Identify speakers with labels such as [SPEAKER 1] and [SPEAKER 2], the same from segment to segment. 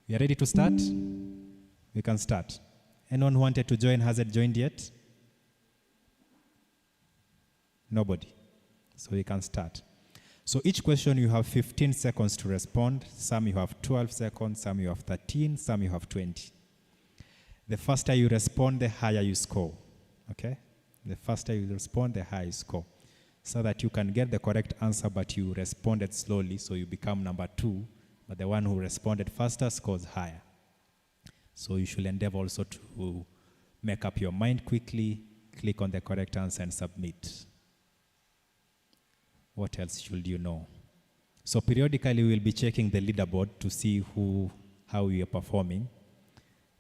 [SPEAKER 1] You are ready to start? We can start. Anyone who wanted to join hasn't joined yet? Nobody. So we can start. So each question you have 15 seconds to respond. Some you have 12 seconds, some you have 13, some you have 20. The faster you respond, the higher you score. Okay? The faster you respond, the higher you score. So that you can get the correct answer, but you responded slowly, so you become number 2. But the one who responded faster scores higher. So you should endeavor also to make up your mind quickly, click on the correct answer and submit. What else should you know? So periodically we'll be checking the leaderboard to see how you are performing.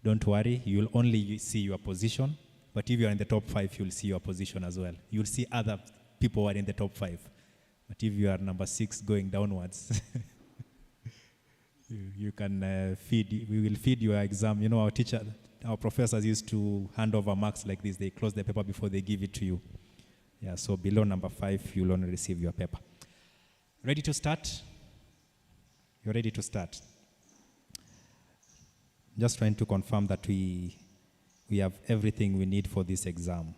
[SPEAKER 1] Don't worry, you'll only see your position, but if you're in the top 5, you'll see your position as well. You'll see other people who are in the top 5. But if you are number 6 going downwards, you can we will feed your exam. You know, our professors used to hand over marks like this. They close the paper before they give it to you. Yeah, so below number 5, you'll only receive your paper. Ready to start? You're ready to start? Just trying to confirm that we have everything we need for this exam.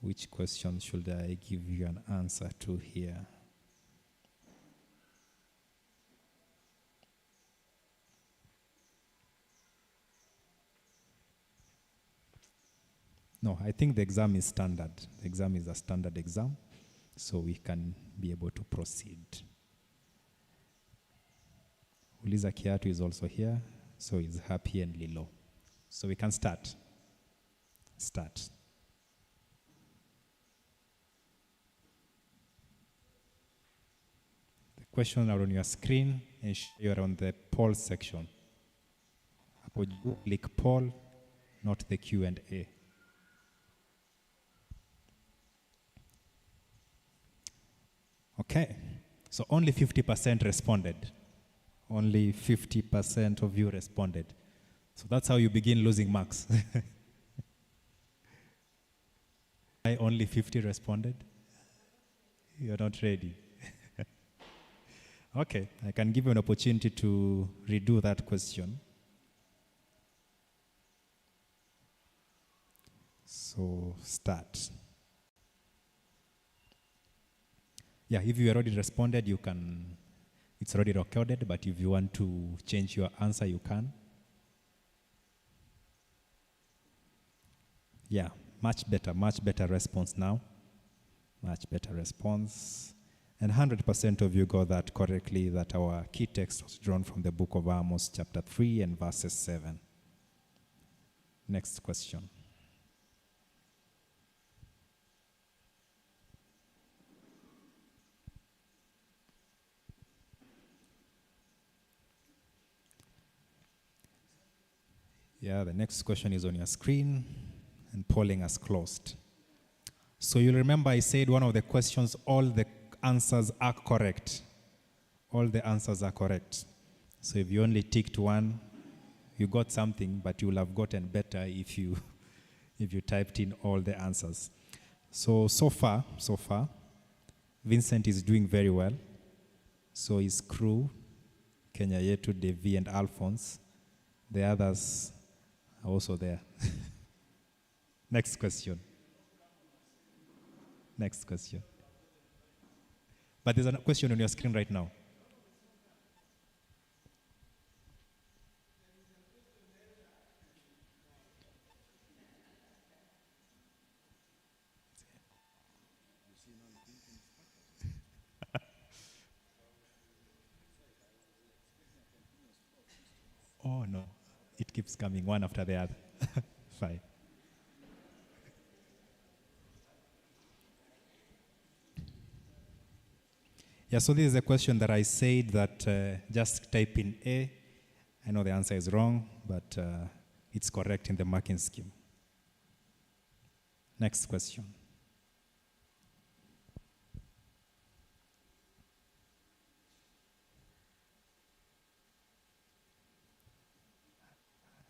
[SPEAKER 1] Which question should I give you an answer to here? No, I think the exam is standard. The exam is a standard exam, so we can be able to proceed. Uliza Kiatu is also here, so he's happy and Lilo. So we can start. Start. The questions are on your screen, and you're on the poll section. Click poll, not the Q&A. Okay, so only 50% responded. Only 50% of you responded. So that's how you begin losing marks. Only 50 responded? You're not ready. Okay, I can give you an opportunity to redo that question. So start. Yeah, if you already responded, you can, it's already recorded, but if you want to change your answer, you can. Yeah, much better response now. Much better response. And 100% of you got that correctly, that our key text was drawn from the book of Amos, chapter 3 and verses 7. Next question. Yeah, the next question is on your screen, and polling has closed. So you'll remember I said one of the questions, all the answers are correct. All the answers are correct. So if you only ticked one, you got something, but you'll have gotten better if you typed in all the answers. So far, Vincent is doing very well. So his crew, Kenya Yetu, Devi, and Alphonse, the others are also there. Next question. Next question. But there's a question on your screen right now. Oh no, it keeps coming one after the other. Fine. Yeah, so this is a question that I said that just type in A. I know the answer is wrong, but it's correct in the marking scheme. Next question.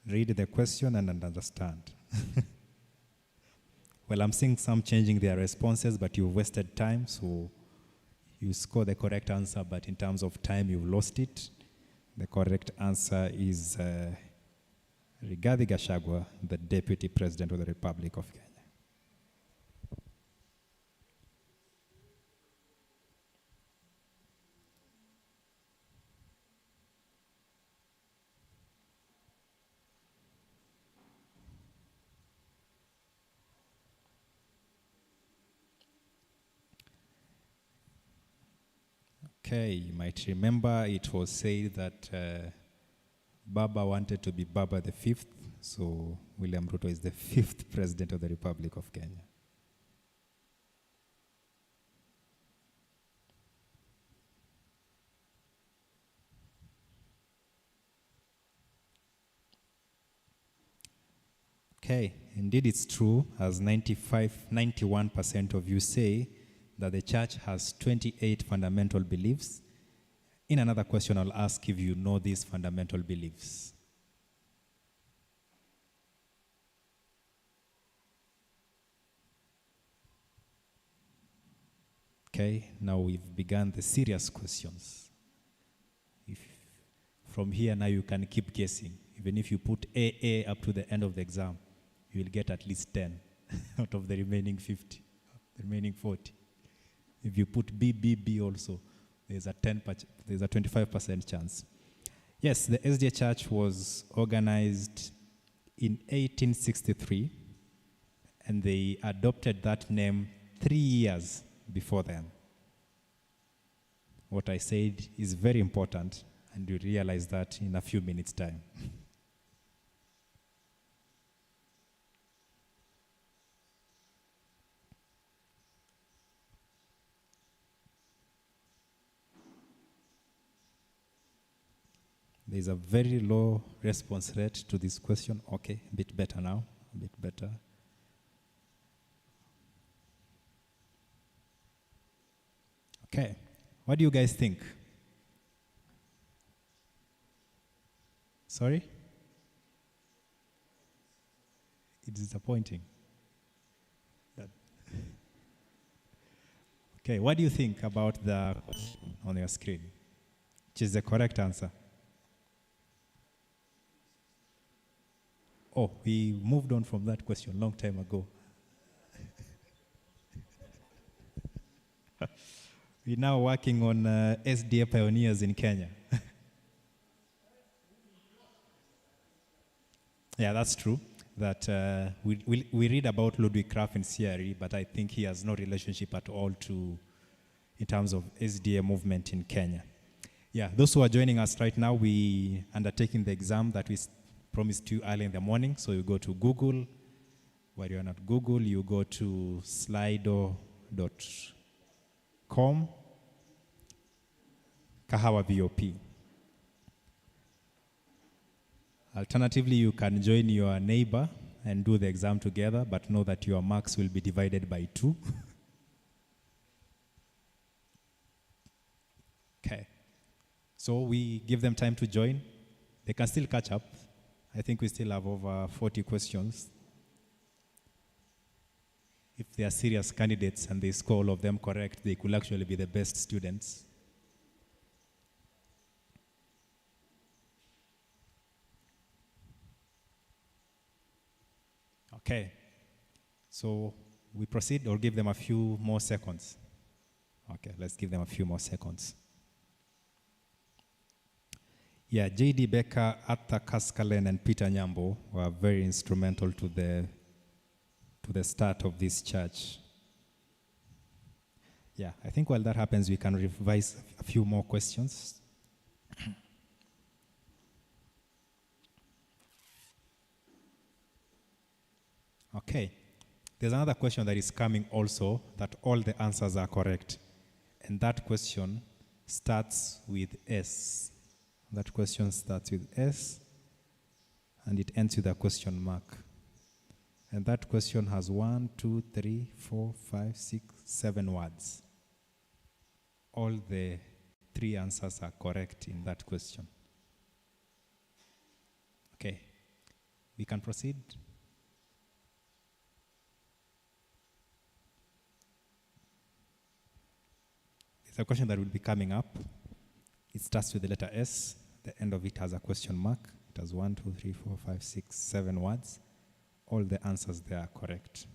[SPEAKER 1] Read the question and understand. Well, I'm seeing some changing their responses, but you've wasted time, so you score the correct answer, but in terms of time, you've lost it. The correct answer is Rigathi Gachagua, the Deputy President of the Republic of Kenya. Okay, you might remember it was said that Baba wanted to be Baba the fifth, so William Ruto is the fifth President of the Republic of Kenya. Okay, indeed it's true, as 91% of you say that the church has 28 fundamental beliefs. In another question, I'll ask if you know these fundamental beliefs. Okay, now we've begun the serious questions. From here now you can keep guessing. Even if you put AA up to the end of the exam, you will get at least 10 out of the remaining 50, the remaining 40. If you put BBB also, there's a 25% chance. Yes, the SDA Church was organized in 1863, and they adopted that name 3 years before then. What I said is very important, and you realize that in a few minutes' time. There's a very low response rate to this question. Okay, a bit better now, a bit better. Okay, what do you guys think? Sorry? It's disappointing. Okay, what do you think about the on your screen? Which is the correct answer? Oh, we moved on from that question a long time ago. We're now working on SDA pioneers in Kenya. Yeah, that's true. That we read about Ludwig Kraft in CRE, but I think he has no relationship at all in terms of SDA movement in Kenya. Yeah, those who are joining us right now, we undertaking the exam that we promised you early in the morning. So you go to Google. While you're not Google, you go to slido.com, Kahawa VOP. Alternatively, you can join your neighbor and do the exam together, but know that your marks will be divided by 2. Okay. So we give them time to join. They can still catch up. I think we still have over 40 questions. If they are serious candidates and they score all of them correct, they could actually be the best students. Okay. So we proceed or give them a few more seconds? Okay, let's give them a few more seconds. Yeah, J.D. Becker, Arthur Kaskalen, and Peter Nyambo were very instrumental to the start of this church. Yeah, I think while that happens, we can revise a few more questions. Okay, there's another question that is coming also that all the answers are correct. And that question starts with S. That question starts with S, and it ends with a question mark. And that question has 1, 2, 3, 4, 5, 6, 7 words. All the 3 answers are correct in that question. Okay, we can proceed. There's It's a question that will be coming up. It starts with the letter S. The end of it has a question mark. It has 1, 2, 3, 4, 5, 6, 7 words. All the answers there are correct.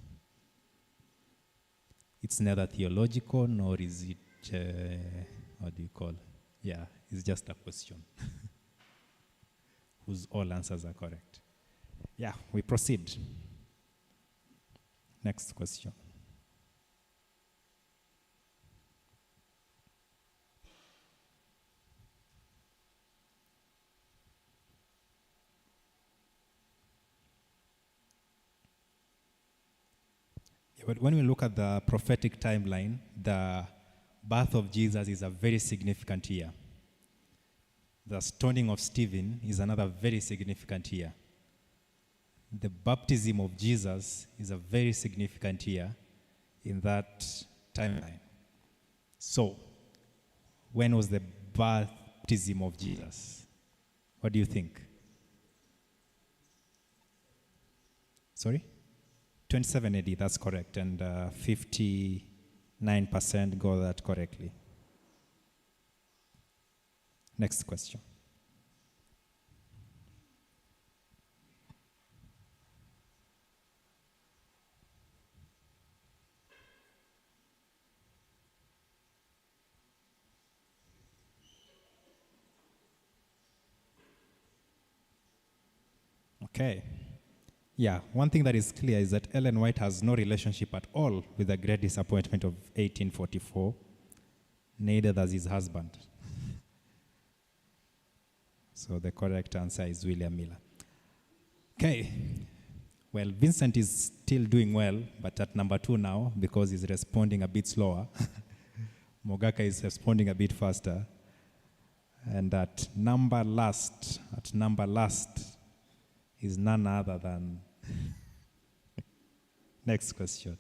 [SPEAKER 1] It's neither theological nor is it, what do you call? Yeah, it's just a question whose all answers are correct. Yeah, we proceed. Next question. But when we look at the prophetic timeline, the birth of Jesus is a very significant year. The stoning of Stephen is another very significant year. The baptism of Jesus is a very significant year in that timeline. So, when was the baptism of Jesus? What do you think? Sorry? 27 AD, that's correct, and 59% got that correctly. Next question. Okay. Yeah, one thing that is clear is that Ellen White has no relationship at all with the Great Disappointment of 1844, neither does his husband. So the correct answer is William Miller. Okay, well, Vincent is still doing well, but at number 2 now, because he's responding a bit slower. Mogaka is responding a bit faster. And at number last is none other than next question.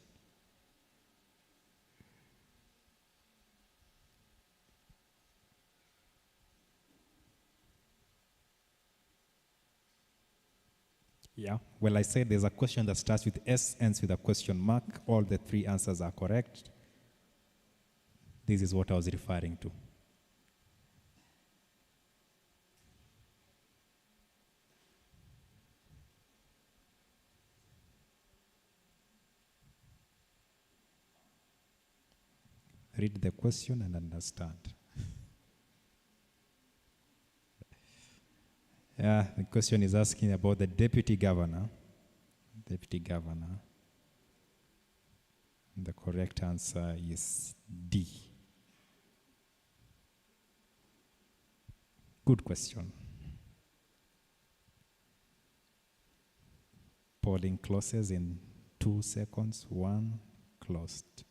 [SPEAKER 1] Yeah, well, I said there's a question that starts with S, ends with a question mark. All the 3 answers are correct. This is what I was referring to. Read the question and understand. Yeah, the question is asking about the deputy governor. Deputy governor. The correct answer is D. Good question. Polling closes in 2 seconds. 1, closed.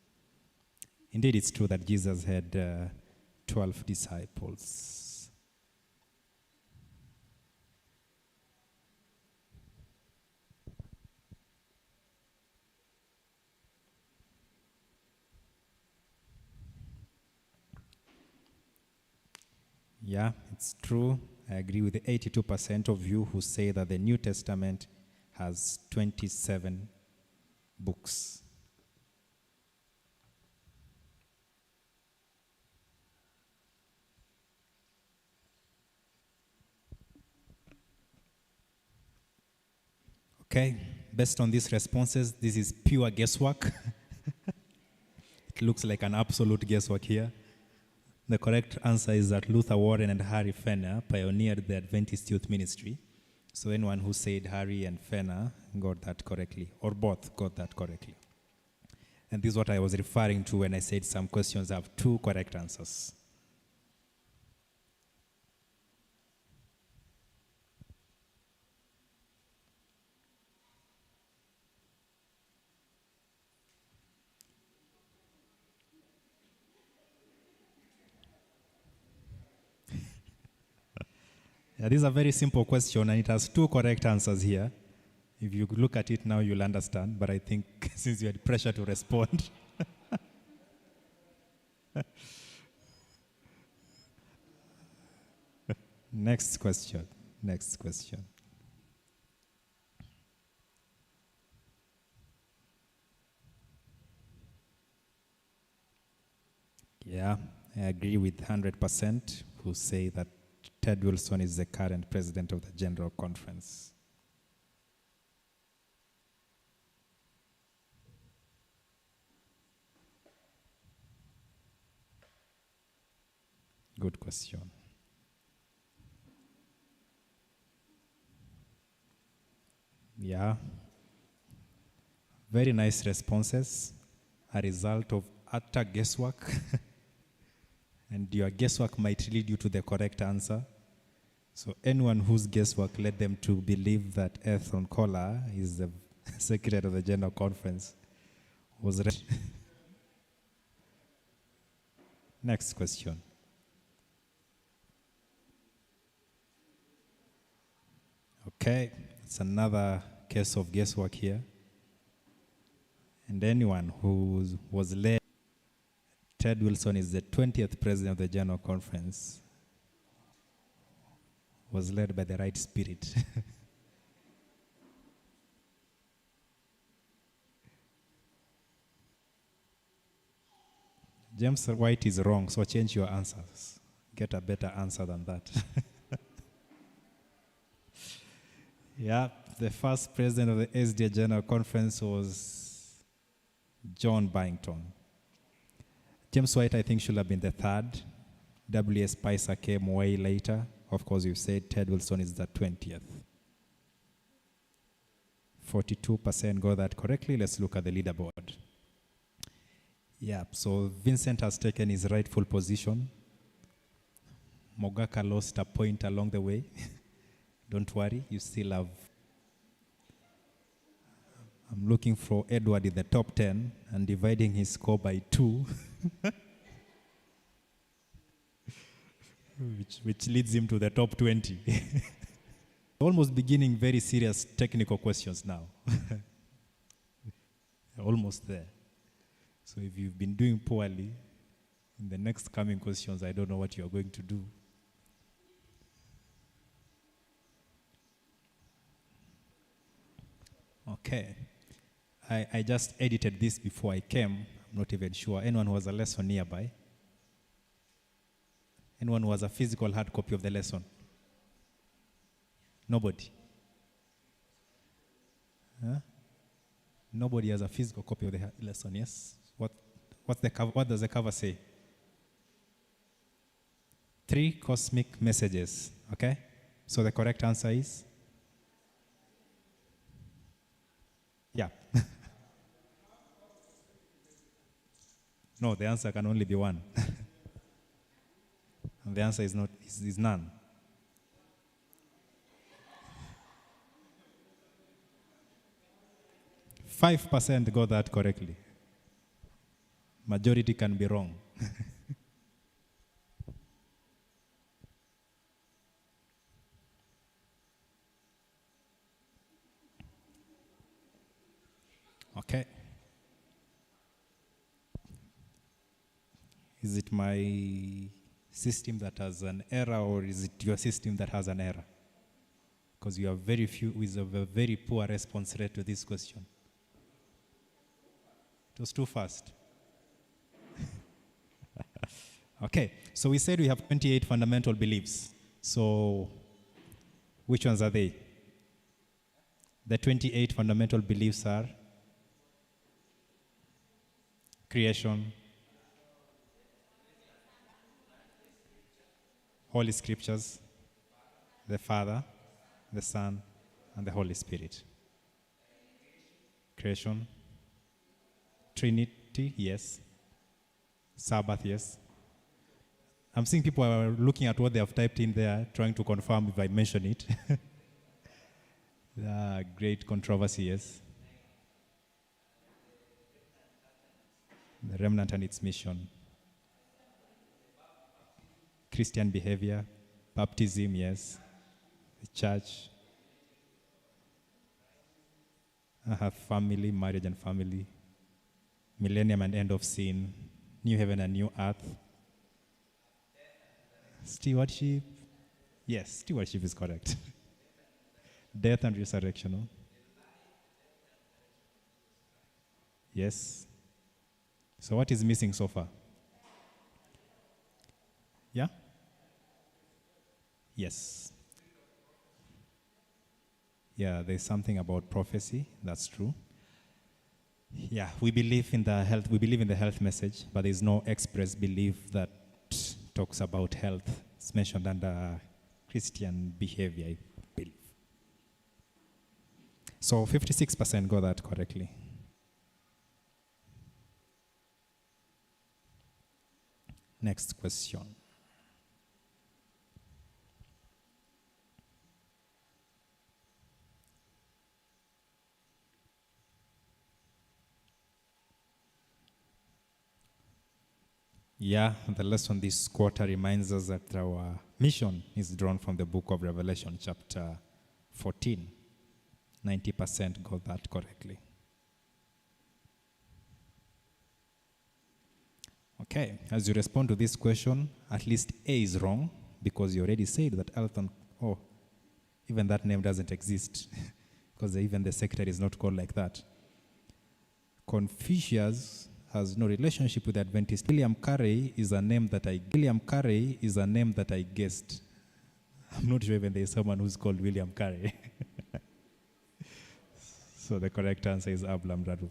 [SPEAKER 1] Indeed, it's true that Jesus had 12 disciples. Yeah, it's true. I agree with the 82% of you who say that the New Testament has 27 books. Okay, based on these responses, this is pure guesswork. It looks like an absolute guesswork here. The correct answer is that Luther Warren and Harry Fenner pioneered the Adventist youth ministry. So anyone who said Harry and Fenner got that correctly, or both got that correctly. And this is what I was referring to when I said some questions have 2 correct answers. Yeah, this is a very simple question, and it has 2 correct answers here. If you look at it now, you'll understand, but I think since you had pressure to respond. Next question. Yeah, I agree with 100% who say that Ted Wilson is the current president of the General Conference. Good question. Yeah. Very nice responses, a result of utter guesswork. And your guesswork might lead you to the correct answer. So anyone whose guesswork led them to believe that Ethron Kola is the secretary of the General Conference was right. Next question. Okay, it's another case of guesswork here. And anyone who was led, Ted Wilson is the 20th president of the General Conference, was led by the right spirit. James White is wrong, so change your answers. Get a better answer than that. Yeah, the first president of the SDA General Conference was John Byington. James White, I think, should have been the third. W.S. Spicer came way later. Of course, you said Ted Wilson is the 20th. 42% got that correctly. Let's look at the leaderboard. Yeah, so Vincent has taken his rightful position. Mogaka lost a point along the way. Don't worry, you still have. I'm looking for Edward in the top 10 and dividing his score by 2. which leads him to the top 20. Almost beginning very serious technical questions now. Almost there. So if you've been doing poorly, in the next coming questions, I don't know what you're going to do. Okay. I just edited this before I came. I'm not even sure. Anyone who has a lesson nearby? Anyone who has a physical hard copy of the lesson? Nobody? Huh? Nobody has a physical copy of the lesson, yes? What does the cover say? 3 cosmic messages, okay? So the correct answer is? Yeah. No, the answer can only be one. And the answer is none. Five percent got that correctly. Majority can be wrong. Okay. Is it my system that has an error, or is it your system that has an error? Because you have very few with a very poor response rate to this question. It was too fast. Okay, so we said we have 28 fundamental beliefs. So which ones are they? The 28 fundamental beliefs are creation, Holy Scriptures, the Father, the Son, and the Holy Spirit. Creation, Trinity, yes. Sabbath, yes. I'm seeing people are looking at what they have typed in there, trying to confirm if I mention it. Great controversy, yes. The remnant and its mission. Christian behavior, baptism, yes. The church. I have family, marriage and family. Millennium and end of sin. New heaven and new earth. Stewardship. Yes, stewardship is correct. Death and resurrection. No? Yes. So what is missing so far? Yeah? Yes. Yeah, there's something about prophecy. That's true. Yeah, we believe in the health message, but there's no express belief that talks about health. It's mentioned under Christian behavior, I believe. So 56% got that correctly. Next question. Yeah, the lesson this quarter reminds us that our mission is drawn from the book of Revelation, chapter 14. 90% got that correctly. Okay, as you respond to this question, at least A is wrong because you already said that Elton, even that name doesn't exist because even the secretary is not called like that. Confucius has no relationship with the Adventist. William Carey is a name that I guessed. I'm not sure even there is someone who's called William Carey. So the correct answer is Ablam Radu.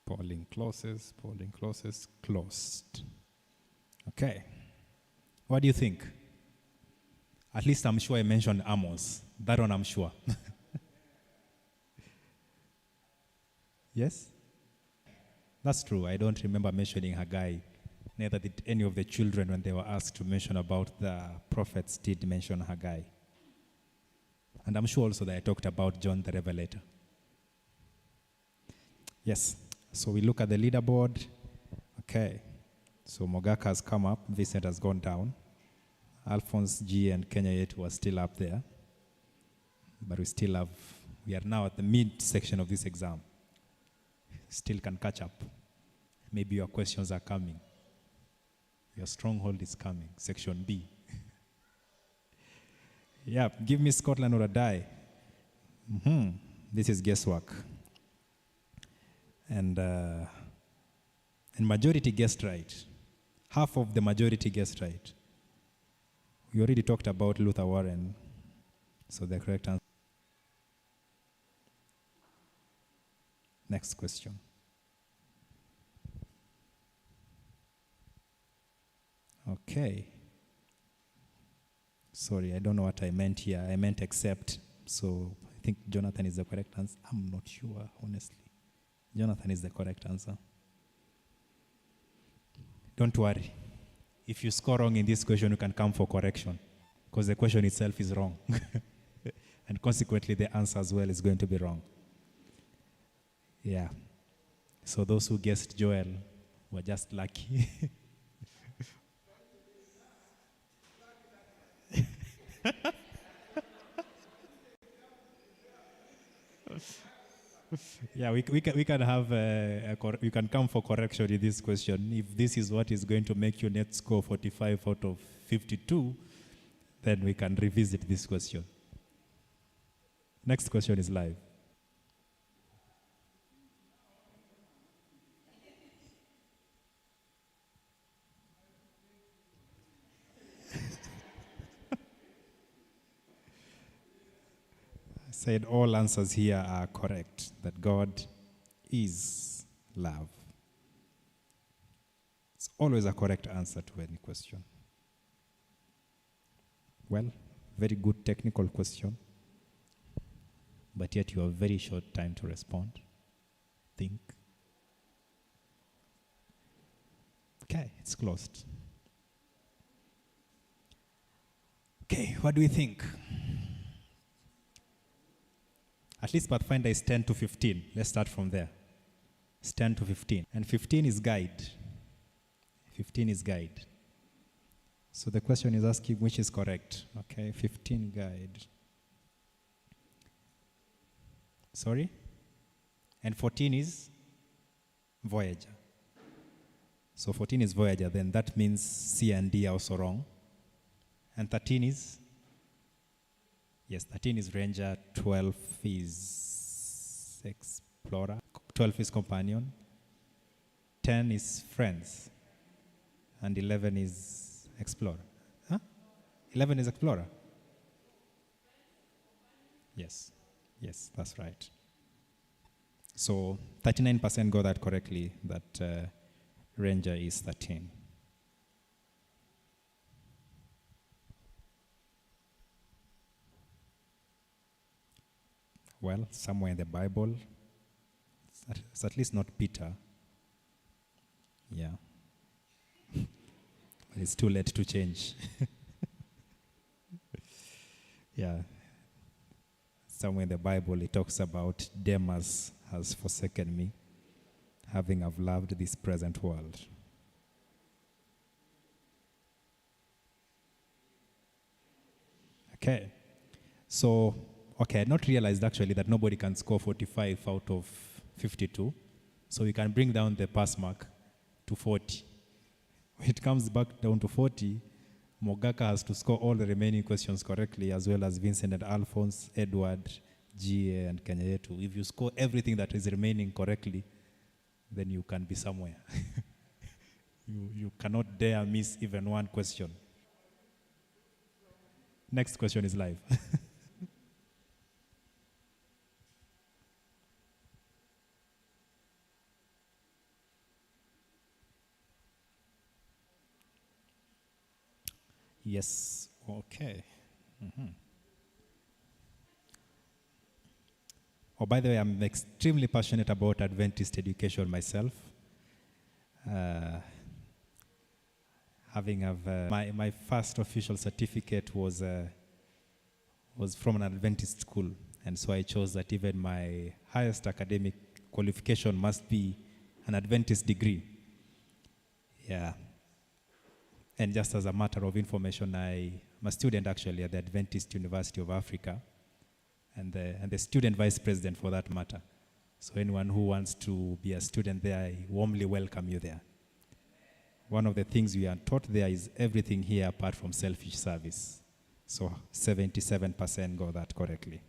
[SPEAKER 1] Polling closes, closed. Okay. What do you think? At least I'm sure I mentioned Amos. That one I'm sure. Yes? That's true. I don't remember mentioning Haggai. Neither did any of the children when they were asked to mention about the prophets did mention Haggai. And I'm sure also that I talked about John the Revelator. Yes. So we look at the leaderboard. Okay. So Mogaka has come up. Vincent has gone down. Alphonse G and Kenya Yetu are still up there. But we are now at the mid section of this exam. Still can catch up. Maybe your questions are coming. Your stronghold is coming. Section B. Yeah, give me Scotland or a die. This is guesswork. And majority guessed right. Half of the majority guessed right. We already talked about Luther Warren. So the correct answer. Next question. Okay. Sorry, I don't know what I meant here. I meant except. So I think Jonathan is the correct answer. I'm not sure, honestly. Jonathan is the correct answer. Don't worry. If you score wrong in this question, you can come for correction because the question itself is wrong. And consequently, the answer as well is going to be wrong. Yeah. So those who guessed Joel were just lucky. Yeah, we can have you can come for correction in this question. If this is what is going to make your net score 45 out of 52, then we can revisit this question. Next question is live. I said all answers here are correct, that God is love. It's always a correct answer to any question. Well, very good technical question, but yet you have very short time to respond. Think. Okay, it's closed. Okay, what do we think? At least Pathfinder is 10 to 15. Let's start from there. It's 10 to 15. And 15 is guide. 15 is guide. So the question is asking which is correct. Okay, 15 guide. Sorry? And 14 is Voyager. So 14 is Voyager, then that means C and D are also wrong. And 13 is Yes, 13 is Ranger, 12 is Explorer, 12 is Companion, 10 is Friends, and 11 is Explorer. Huh? 11 is Explorer? Yes, yes, that's right. So 39% got that correctly, that Ranger is 13. Well, somewhere in the Bible, it's at least not Peter. Yeah. But it's too late to change. Yeah. Somewhere in the Bible, it talks about Demas has forsaken me, having I've loved this present world. Okay. So, okay, I had not realized actually that nobody can score 45 out of 52. So we can bring down the pass mark to 40. When it comes back down to 40, Mogaka has to score all the remaining questions correctly, as well as Vincent and Alphonse, Edward, Gia, and Kenyayetu. If you score everything that is remaining correctly, then you can be somewhere. You cannot dare miss even one question. Next question is live. Yes, okay. Oh, by the way, I'm extremely passionate about Adventist education myself. My first official certificate was from an Adventist school, and so I chose that even my highest academic qualification must be an Adventist degree. Yeah. And just as a matter of information, I'm a student actually at the Adventist University of Africa, and the student vice president for that matter. So anyone who wants to be a student there, I warmly welcome you there. One of the things we are taught there is everything here apart from selfish service. So 77% got that correctly.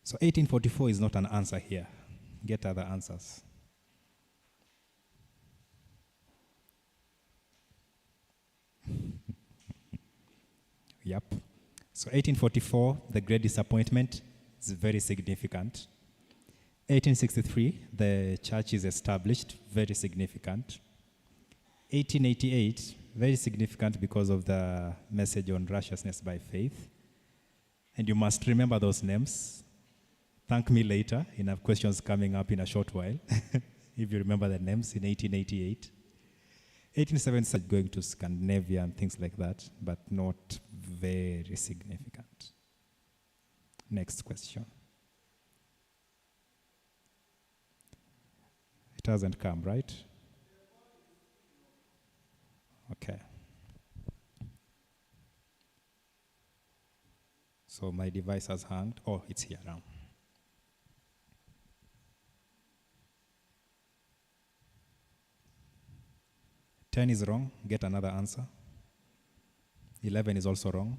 [SPEAKER 1] So 1844 is not an answer here. Get other answers. Yep. So 1844, the Great Disappointment, is very significant. 1863, the church is established, very significant. 1888, very significant because of the message on righteousness by faith. And you must remember those names. Thank me later. Enough questions coming up in a short while. If you remember the names in 1888. 1870 going to Scandinavia and things like that, but not very significant. Next question. It hasn't come, right? Okay. So my device has hung. Oh, it's here now. Ten is wrong. Get another answer. 11 is also wrong,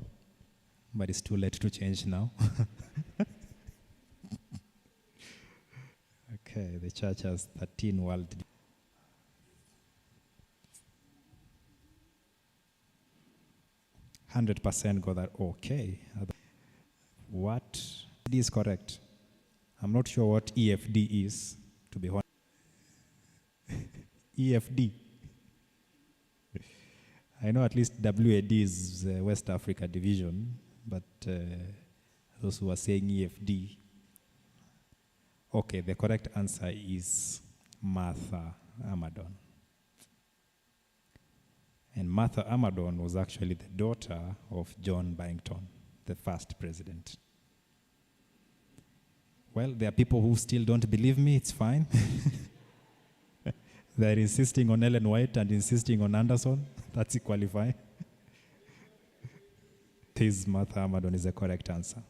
[SPEAKER 1] but it's too late to change now. Okay, the church has 13 world. %100% got that. Okay. What is correct? I'm not sure what EFD is, to be honest. EFD. I know at least WAD is West Africa division, but those who are saying EFD. Okay, the correct answer is Martha Amadon. And Martha Amadon was actually the daughter of John Byington, the first president. Well, there are people who still don't believe me, it's fine. They're insisting on Ellen White and insisting on Anderson. That's equally fine. This Martha Amadon is the correct answer.